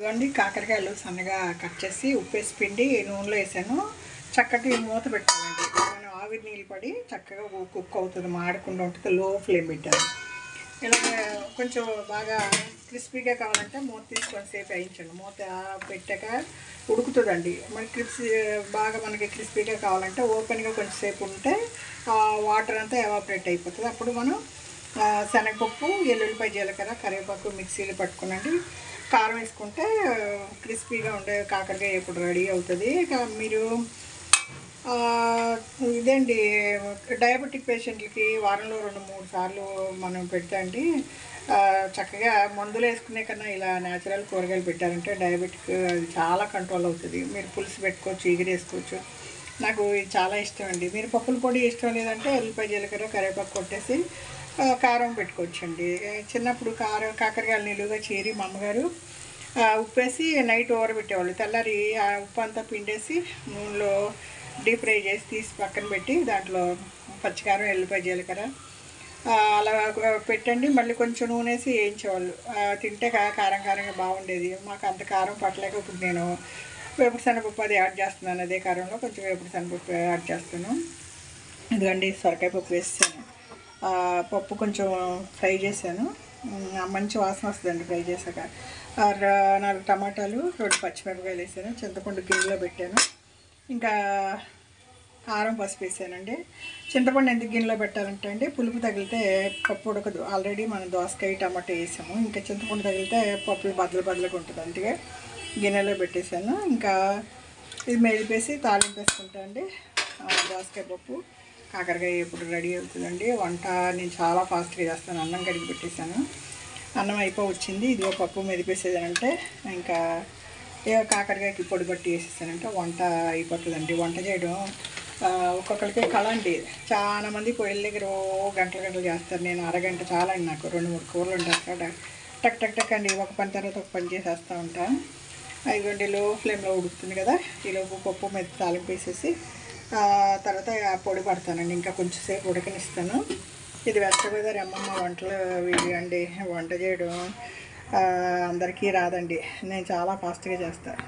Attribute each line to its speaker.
Speaker 1: ఇవన్నీ కాకరకాయలు సన్నగా కట్ చేసి ఉప్పేసి పిండి నూనెలో వేసాను. చక్కటి మూత పెట్టాలండి. మనం ఆవిరి నీళ్ళు పడి చక్కగా కుక్ అవుతుంది, మాడకుండా ఉంటుంది. లో ఫ్లేమ్ పెట్టాను. ఇలా కొంచెం బాగా క్రిస్పీగా కావాలంటే మూత తీసుకొని సేపు వేయించండి. మూత పెట్టాక ఉడుకుతుందండి. మనకి బాగా మనకి క్రిస్పీగా కావాలంటే ఓపెన్గా కొంచెం సేపు ఉంటే వాటర్ అంతా ఎవాపరేట్ అయిపోతుంది. అప్పుడు మనం శనగపప్పు, ఎల్లుల్లిపాయ, జీలకర్ర, కరివేపాకు మిక్సీలో పట్టుకునండి. కారం వేసుకుంటే క్రిస్పీగా ఉండే కాకరకాయ ఇప్పుడు రెడీ అవుతుంది. ఇక మీరు ఇదేంటి డయాబెటిక్ పేషెంట్లకి వారంలో 2-3 సార్లు మనం పెట్టండి. చక్కగా మందులు వేసుకునే కన్నా ఇలా న్యాచురల్ కూరగాయలు పెట్టారంటే డయాబెటిక్ చాలా కంట్రోల్ అవుతుంది. మీరు పులుసు పెట్టుకోవచ్చు, వేసుకోవచ్చు. నాకు ఇది చాలా ఇష్టం అండి. మీరు పప్పుల పొడి ఇష్టం లేదంటే ఎల్లిపాయ, జీలకర్ర, కరివేపాకు కొట్టేసి కారం పెట్టుకోవచ్చండి. చిన్నప్పుడు కాకరకాయలు నిలువుగా చీరి మా అమ్మగారు ఉప్పేసి నైట్ ఊరబెట్టేవాళ్ళు. తెల్లారి ఆ ఉప్పు అంతా పిండేసి నూనెలో డీప్ ఫ్రై చేసి తీసి పక్కన పెట్టి దాంట్లో పచ్చికారం, ఎల్లిపాయ, జీలకర్ర అలా పెట్టండి. మళ్ళీ కొంచెం నూనె వేసి వేయించేవాళ్ళు. తింటే కారంగా బాగుండేది. మాకు అంత కారం పట్టలేక ఇప్పుడు నేను వేపుడు శనగపప్పు అది యాడ్ చేస్తున్నాను. అదే కారంలో కొంచెం వేపుడు శనగపప్పు యాడ్ చేస్తాను. ఇదిగండి సొరకాయ పప్పు వేసాను. పప్పు కొంచెం ఫ్రై చేశాను. మంచి వాసన వస్తుందండి ఫ్రై చేశాక. 4 టమాటాలు, 2 పచ్చిమిరపకాయలు వేసాను. చింతపండు గిన్నెలో పెట్టాను. ఇంకా కారం, పసుపు వేసానండి. చింతపండు ఎందుకు గిన్నెలో పెట్టాలంటే అండి పులుపు తగిలితే పప్పు ఉడకదు. ఆల్రెడీ మనం దోసకాయ, టమాటా వేసాము. ఇంకా చింతపండు తగిలితే పప్పులు బద్దలుగా ఉంటుంది. అందుకే గిన్నెలో పెట్టేశాను. ఇంకా ఇది మెదిపేసి తాలింపు వేసుకుంటా అండి. దోసకాయ పప్పు, కాకరకాయ ఇప్పుడు రెడీ అవుతుందండి. వంట నేను చాలా ఫాస్ట్గా చేస్తాను. అన్నం కడిగి పెట్టేశాను. అన్నం వచ్చింది. ఇదిగో పప్పు మెదిపేసేదానంటే ఇంకా కాకరకాయకి పొడి పట్టి వేసేసానంటే వంట అయిపోతుందండి. వంట చేయడం ఒక్కొక్కరికి కళ అండి. చాలా మంది పొయ్యిల దగ్గర గంటలు చేస్తారు. నేను అరగంట చాలా అండి. నాకు 2-3 కూరలు ఉంటాయి. టక్ టక్ టక్ అండి ఒక పని తర్వాత ఒక పని చేసేస్తూ ఉంటాను. ఇదిగోండి లో ఫ్లేమ్లో ఉడుకుతుంది కదా. ఈలోపు పప్పు మీద తాలింపు వేసేసి తర్వాత పొడి పడతానండి. ఇంకా కొంచెం సేపు ఉడకనిస్తాను. ఇది వెస్ట్ గోదావరి అమ్మమ్మ వంటలు అండి. వంట చేయడం అందరికీ రాదండి. నేను చాలా ఫాస్ట్గా చేస్తాను.